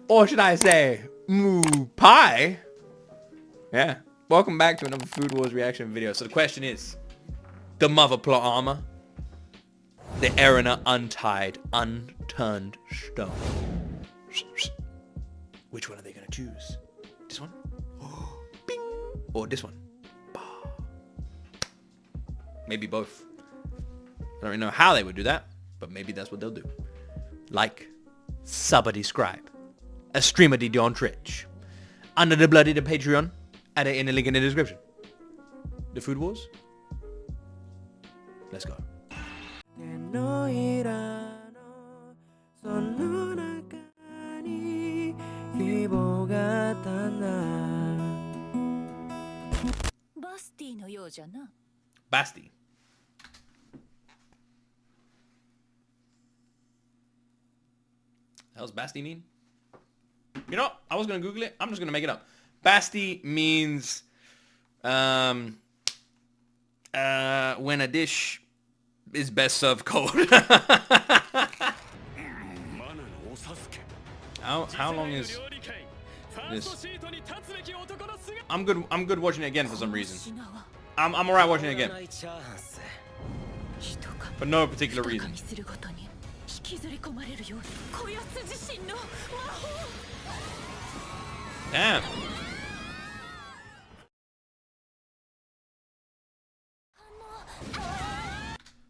Or should I say, moo pie? Yeah. Welcome back to another Food Wars reaction video. So the question is, the mother plot armor, the Erina untied, unturned stone. Which one are they going to choose? This one? Bing! Or this one? Maybe both. I don't really know how they would do that, but maybe that's what they'll do. Like, subscribe. A streamer did on Twitch. Under the bloody the Patreon. Add it in the link in the description. The Food Wars. Let's go. Basti. How's Basti mean? You know, I was gonna Google it. I'm just gonna make it up. Basti means when a dish is best served cold. How long is this? I'm good watching it again for some reason. I'm alright watching it again. For no particular reason. Damn.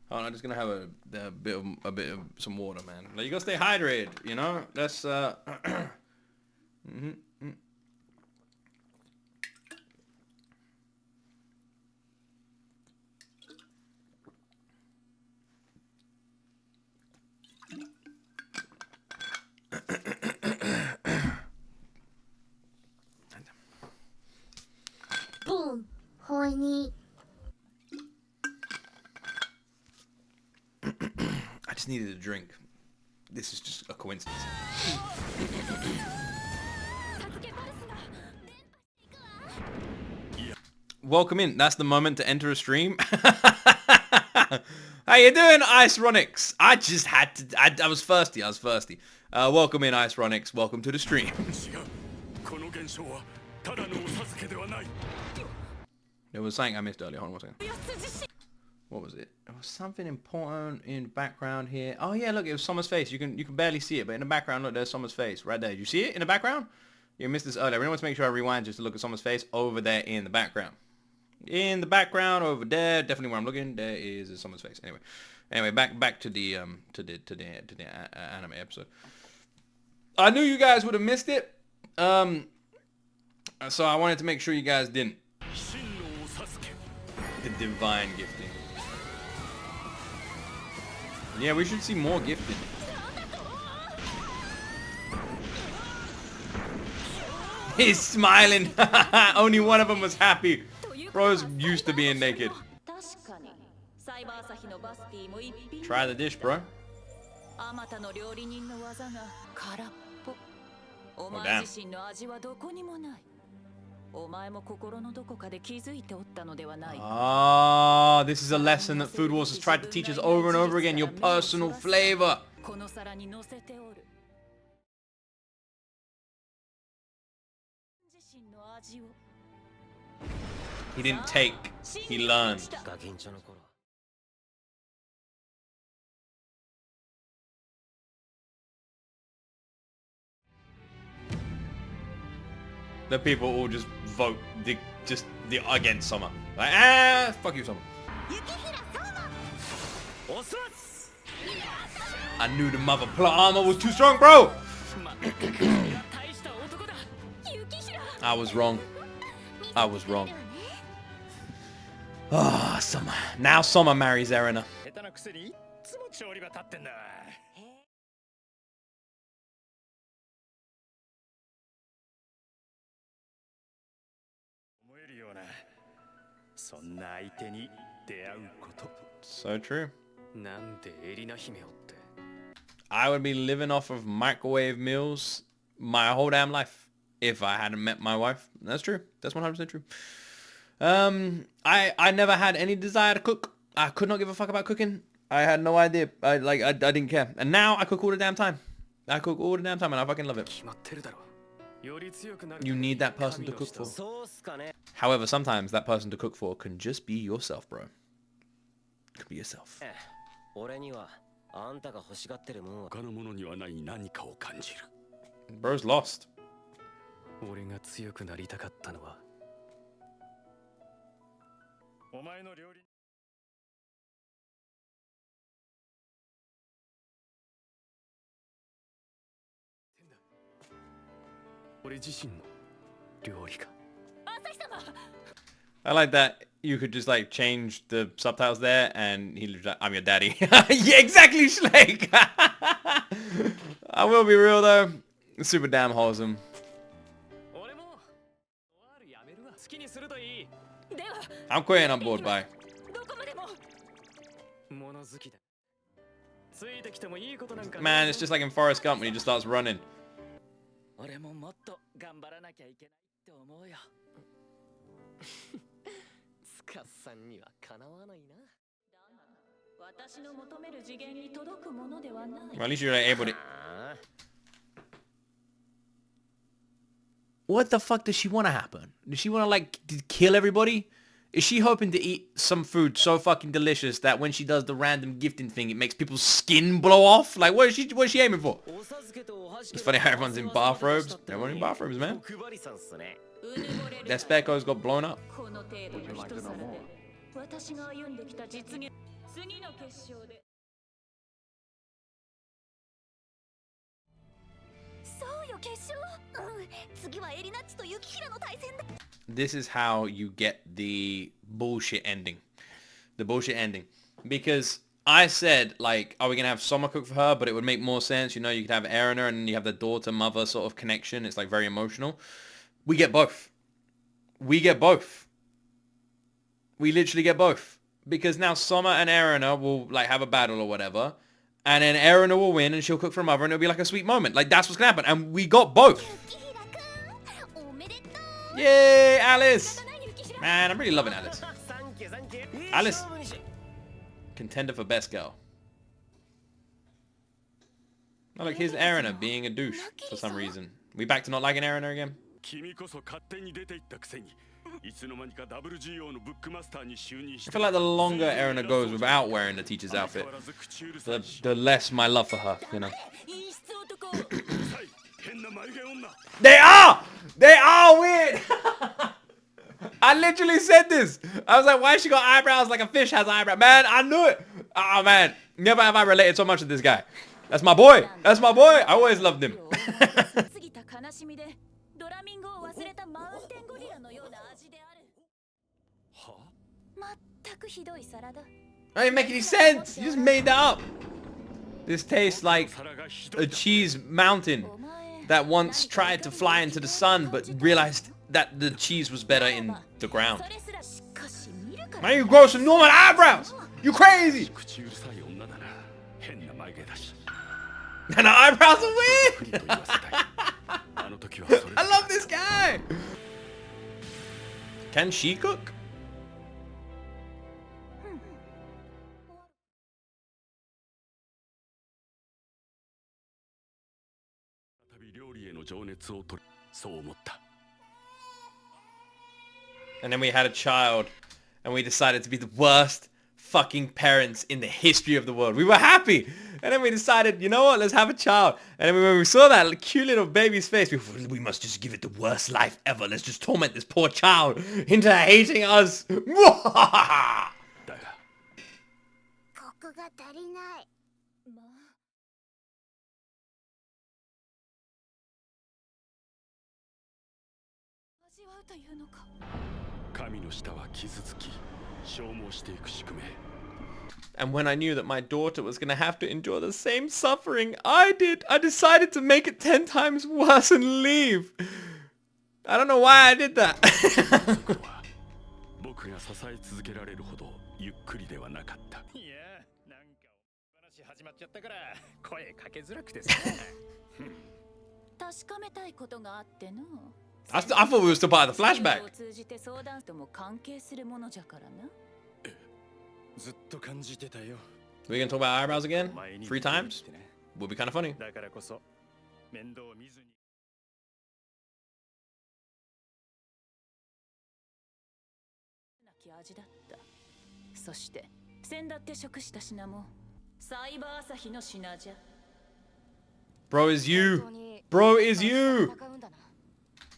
Oh, I'm just gonna have a bit of some water, man. Like, you gotta stay hydrated, you know. That's Boom, horny. I just needed a drink. This is just a coincidence. Welcome in. That's the moment to enter a stream. How you doing, Iceronix? I just had to. I was thirsty. Welcome in, Iceronix. Welcome to the stream. There was something I missed earlier. Hold on 1 second. What was it? There was something important in the background here. Oh yeah, look, it was Soma's face. You can barely see it, but in the background, look, there's Soma's face right there. You see it in the background? You missed this earlier. I really want to make sure I rewind just to look at Soma's face over there in the background. In the background over there, definitely where I'm looking, there is Soma's face. Anyway, back to the anime episode. I knew you guys would have missed it, so I wanted to make sure you guys didn't. The divine gifting. Yeah, we should see more gifting. He's smiling. Only one of them was happy. Bro's used to being naked. Try the dish, bro. Oh, damn. Ah, this is a lesson that Food Wars has tried to teach us over and over again. Your personal flavor. He didn't take, he learned. The people all just vote against Soma. Like, fuck you, Soma. I knew the mother plot armor was too strong, bro. I was wrong. Ah, Soma. Now Soma marries Erina. So true. I would be living off of microwave meals my whole damn life if I hadn't met my wife. That's true. That's 100% true. I never had any desire to cook. I could not give a fuck about cooking. I had no idea. I didn't care. And now I cook all the damn time. I cook all the damn time and I fucking love it. You need that person to cook for. However, sometimes that person to cook for can just be yourself, bro. Could be yourself. Bro's lost. I like that you could just like change the subtitles there and he was like, I'm your daddy. Yeah, exactly, Schleck. I will be real though. Super damn wholesome. I'm quitting on board, bye. Man, it's just like in Forrest Gump when he just starts running. Well, at least you're able to... What the fuck does she want to happen? Does she want to like kill everybody? Is she hoping to eat some food so fucking delicious that when she does the random gifting thing, it makes people's skin blow off? Like, what is she aiming for? It's funny how everyone's in bathrobes. Everyone in bathrobes, man. Their speckos got blown up. This is how you get the bullshit ending. The bullshit ending. Because I said, like, are we going to have Soma cook for her? But it would make more sense. You know, you could have Erina and you have the daughter-mother sort of connection. It's, like, very emotional. We get both. We get both. We literally get both. Because now Soma and Erina will, like, have a battle or whatever. And then Erina will win and she'll cook for her mother and it'll be like a sweet moment. Like, that's what's going to happen. And we got both. Yay, Alice! Man, I'm really loving Alice. Alice, contender for best girl. Oh, look, here's Erina being a douche for some reason. We back to not liking Erina again? I feel like the longer Erina goes without wearing the teacher's outfit, the less my love for her, you know. They are! They are weird! I literally said this. I was like, why has she got eyebrows like a fish has eyebrows? Man, I knew it. Oh, man. Never have I related so much to this guy. That's my boy. That's my boy. I always loved him. That didn't make any sense. You just made that up. This tastes like a cheese mountain that once tried to fly into the sun but realized that the cheese was better in the ground. Man, you grow some normal eyebrows. You crazy. And the eyebrows are weird. I love this guy. Can she cook? And then we had a child and we decided to be the worst fucking parents in the history of the world. We were happy. And then we decided, you know what, let's have a child. And then when we saw that cute little baby's face, we must just give it the worst life ever. Let's just torment this poor child into hating us. And when I knew that my daughter was going to have to endure the same suffering I did, I decided to make it 10 times worse and leave. I don't know why I did that. I thought we were still part of the flashback. We're gonna talk about eyebrows again? 3 times? Would be kind of funny. Bro is you. Bro is you.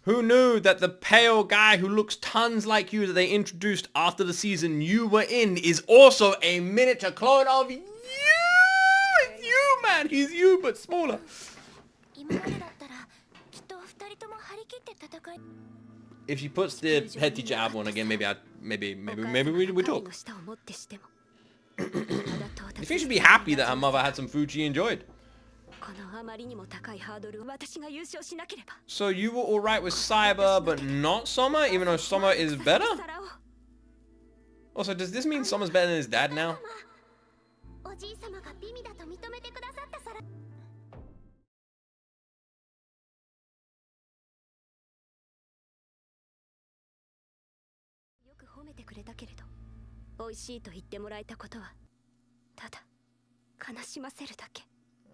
Who knew that the pale guy who looks tons like you that they introduced after the season you were in is also a miniature clone of you? It's you, man. He's you, but smaller. If she puts the head teacher album on again, maybe we talk. You think she'd be happy that her mother had some food she enjoyed? So you were alright with Cyber, but not Soma, even though Soma is better? Also, does this mean Soma's better than his dad now?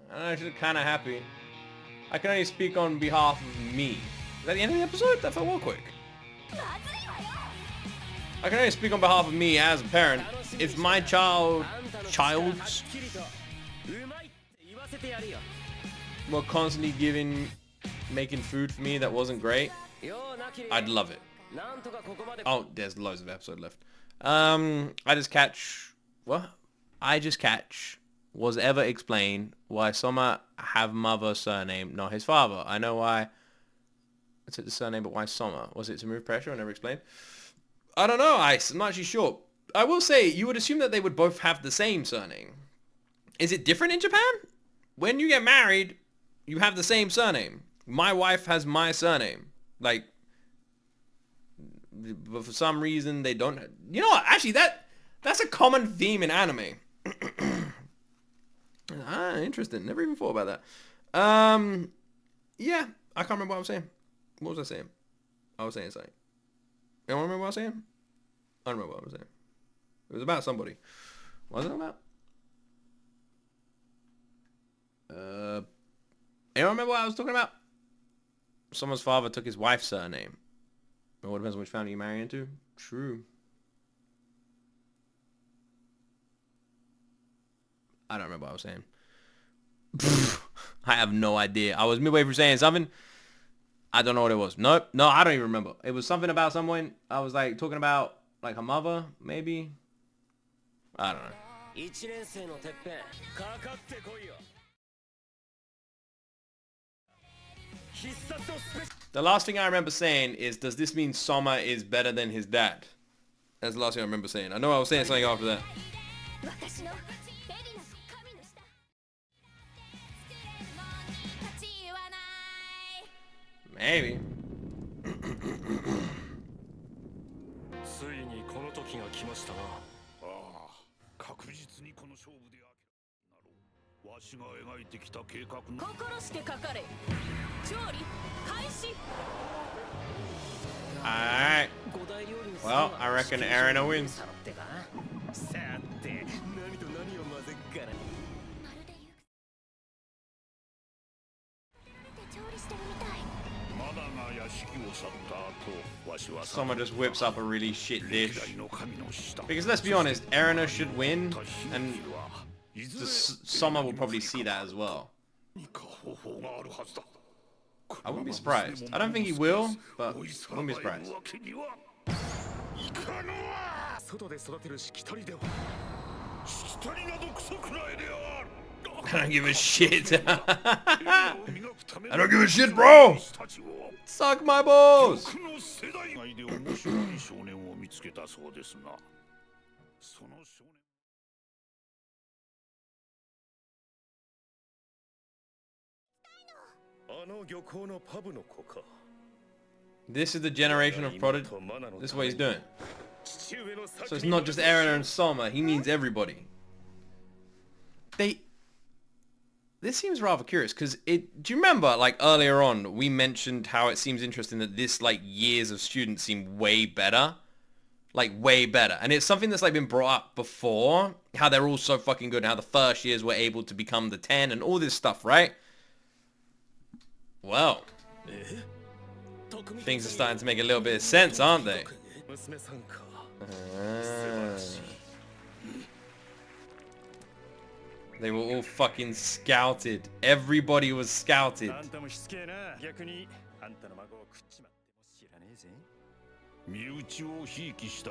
I'm actually kind of happy. I can only speak on behalf of me. Is that the end of the episode? That felt well quick. I can only speak on behalf of me as a parent. If my child's were constantly making food for me that wasn't great, I'd love it. Oh, there's loads of episode left. I just catch was ever explained why Soma have mother surname, not his father. I know why I took the surname, but why Soma? Was it to remove pressure? I never explained. I don't know, Ice. I'm not actually sure. I will say, you would assume that they would both have the same surname. Is it different in Japan? When you get married, you have the same surname. My wife has my surname. Like, but for some reason they don't. You know what? Actually, that's a common theme in anime. Interesting. Never even thought about that. Yeah, I can't remember what I was saying. What was I saying? I was saying something. You don't remember what I was saying? I don't remember what I was saying. It was about somebody. What was it about? You don't remember what I was talking about? Someone's father took his wife's surname. It all depends on which family you marry into. True. I don't remember what I was saying. I have no idea. I was midway through saying something. I don't know what it was. Nope. No, I don't even remember. It was something about someone. I was like talking about like her mother, maybe. I don't know. The last thing I remember saying is, does this mean Soma is better than his dad? That's the last thing I remember saying. I know I was saying something after that. Maybe. Alright. Well, I reckon Erina wins. Someone just whips up a really shit dish. Because let's be honest, Erina should win, and Soma will probably see that as well. I wouldn't be surprised. I don't think he will, but I wouldn't be surprised. I don't give a shit. I don't give a shit, bro. Suck my balls. This is the generation of Prodigy. This is what he's doing. So it's not just Erina and Soma. He means everybody. This seems rather curious because do you remember like earlier on we mentioned how it seems interesting that this like years of students seem way better, like way better, and it's something that's like been brought up before, how they're all so fucking good and how the first years were able to become the 10 and all this stuff, right? Well, things are starting to make a little bit of sense, aren't they? They were all fucking scouted. Everybody was scouted.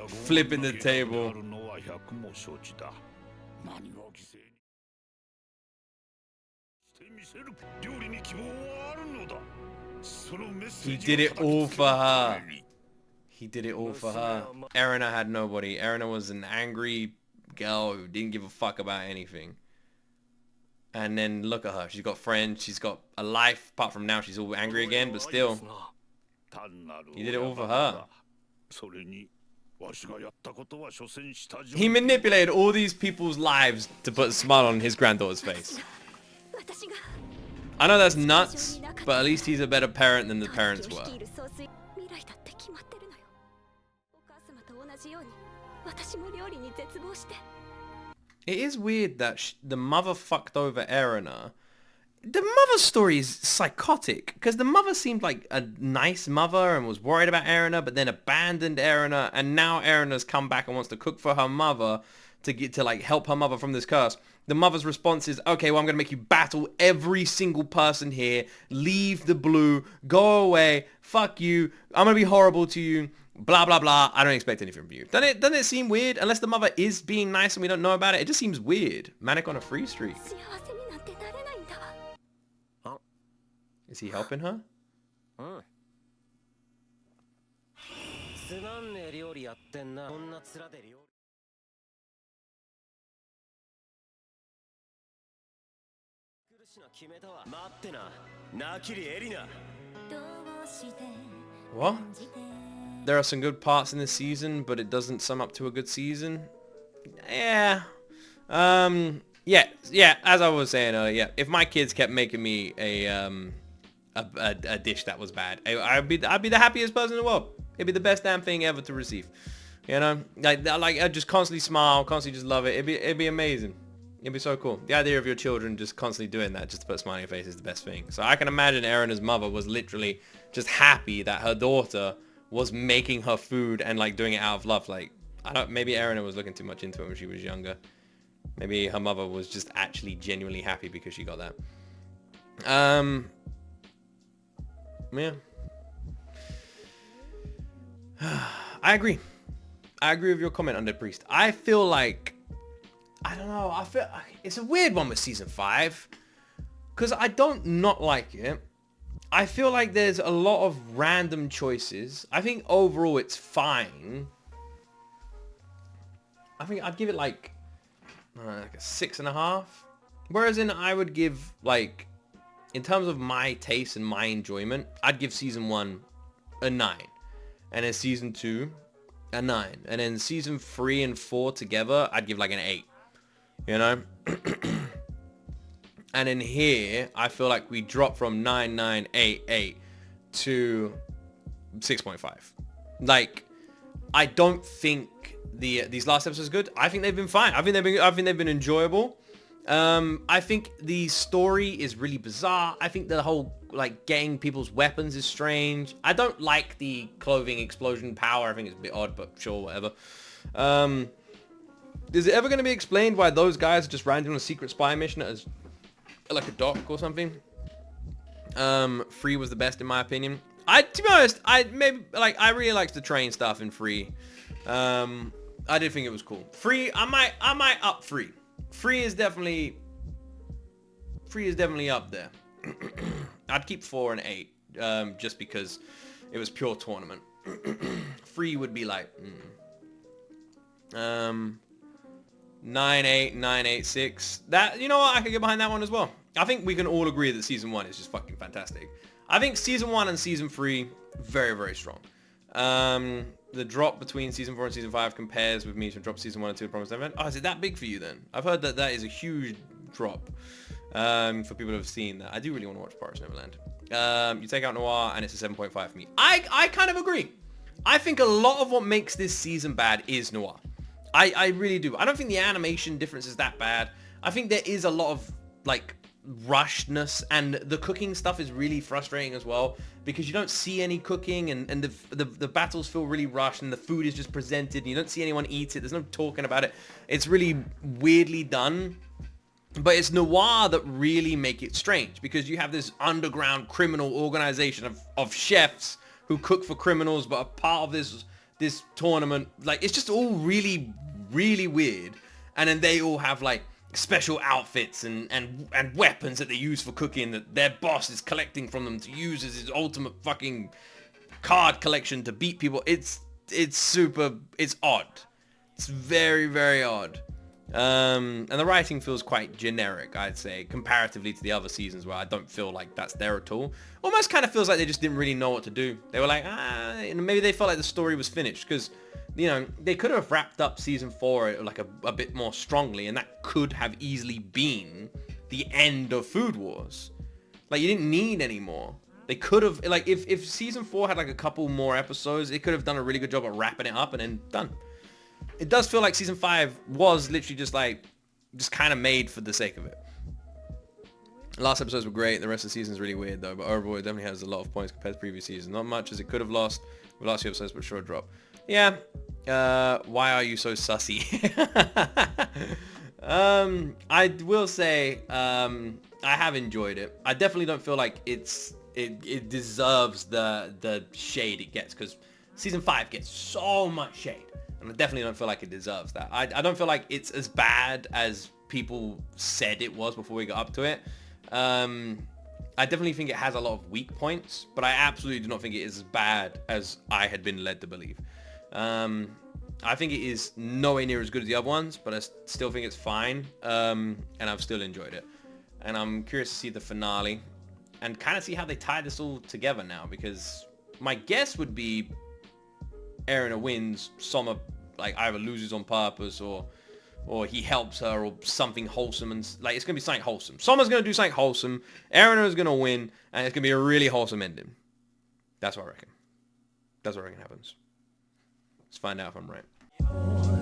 Flipping the table. He did it all for her. He did it all for her. Erina had nobody. Erina was an angry girl who didn't give a fuck about anything. And then look at her. She's got friends. She's got a life. Apart from now, she's all angry again. But still, he did it all for her. He manipulated all these people's lives to put a smile on his granddaughter's face. I know that's nuts, but at least he's a better parent than the parents were. It is weird that the mother fucked over Erina. The mother story is psychotic, because the mother seemed like a nice mother and was worried about Erina, but then abandoned Erina, and now Erina's come back and wants to cook for her mother to like help her mother from this curse. The mother's response is, okay, well, I'm gonna make you battle every single person here, leave the blue, go away, fuck you, I'm gonna be horrible to you, blah blah blah. I don't expect anything from you. Doesn't it seem weird? Unless the mother is being nice and we don't know about it, it just seems weird. Manic on a free streak. Is he helping her? What? There are some good parts in this season, but it doesn't sum up to a good season. Yeah. Yeah, as I was saying earlier, yeah, if my kids kept making me a dish that was bad, I'd be the happiest person in the world. It'd be the best damn thing ever to receive. You know? Like I'd just constantly smile, constantly just love it. It'd be amazing. It'd be so cool. The idea of your children just constantly doing that just to put a smile on your face is the best thing. So I can imagine Erina's mother was literally just happy that her daughter was making her food and like doing it out of love. Like, maybe Erina was looking too much into it when she was younger. Maybe her mother was just actually genuinely happy because she got that. Yeah. I agree with your comment, Undead Priest. I feel like, I don't know, it's a weird one with season 5, because I don't not like it. I feel like there's a lot of random choices. I think overall it's fine. I think I'd give it like a 6.5. Whereas I would give, like, in terms of my taste and my enjoyment, I'd give season 1 a 9. And then season 2 a 9. And then season 3 and 4 together, I'd give like an 8. You know? And in here, I feel like we dropped from 9, 9, 8, 8 to 6.5. Like, I don't think these last episodes are good. I think they've been fine. I think they've been enjoyable. I think the story is really bizarre. I think the whole, like, getting people's weapons is strange. I don't like the clothing explosion power. I think it's a bit odd, but sure, whatever. Is it ever going to be explained why those guys just ran on a secret spy mission as like a doc or something? Free was the best in my opinion. To be honest, I really liked the train stuff in Free. I did think it was cool. Free, I might up Free. Free is definitely up there. I'd keep 4 and 8, just because it was pure tournament. Free would be like 9, 8, 9, 8, 6. That, you know what, I could get behind that one as well. I think we can all agree that season 1 is just fucking fantastic. I think season 1 and season 3 very, very strong. The drop between season 4 and season 5 compares with me to drop season 1 and 2 of Promised Neverland. Oh, is it that big for you then? I've heard that is a huge drop for people who have seen that. I do really want to watch Promised Neverland. You take out Noir and it's a 7.5 for me. I kind of agree. I think a lot of what makes this season bad is Noir. I really do. I don't think the animation difference is that bad. I think there is a lot of, like, rushedness, and the cooking stuff is really frustrating as well because you don't see any cooking, and the battles feel really rushed, and the food is just presented and you don't see anyone eat it. There's no talking about it. It's really weirdly done, but it's noir that really make it strange because you have this underground criminal organization of chefs who cook for criminals but are part of this tournament. Like, it's just all really, really weird. And then they all have like special outfits and weapons that they use for cooking that their boss is collecting from them to use as his ultimate fucking card collection to beat people. It's odd. It's very, very odd. And the writing feels quite generic, I'd say, comparatively to the other seasons where I don't feel like that's there at all. Almost kind of feels like they just didn't really know what to do. They were like, maybe they felt like the story was finished because, you know, they could have wrapped up season 4 like a bit more strongly, and that could have easily been the end of Food Wars. Like, you didn't need any more. They could have, like, if season 4 had like a couple more episodes, it could have done a really good job at wrapping it up and then done. It does feel like season 5 was literally just kind of made for the sake of it. The last episodes were great. The rest of the season is really weird though, but overall it definitely has a lot of points compared to previous seasons. Not much as it could have lost the last few episodes, but sure drop. Yeah. Why are you so sussy? I will say, I have enjoyed it. I definitely don't feel like it deserves the shade it gets, because season 5 gets so much shade. And I definitely don't feel like it deserves that. I don't feel like it's as bad as people said it was before we got up to it. I definitely think it has a lot of weak points, but I absolutely do not think it is as bad as I had been led to believe. I think it is nowhere near as good as the other ones, but I still think it's fine. And I've still enjoyed it. And I'm curious to see the finale and kind of see how they tie this all together now, because my guess would be Erina wins, Soma like either loses on purpose or he helps her or something wholesome, and like it's gonna be something wholesome. Soma's gonna do something wholesome, Erina is gonna win, and it's gonna be a really wholesome ending. That's what I reckon. That's what I reckon happens. Let's find out if I'm right.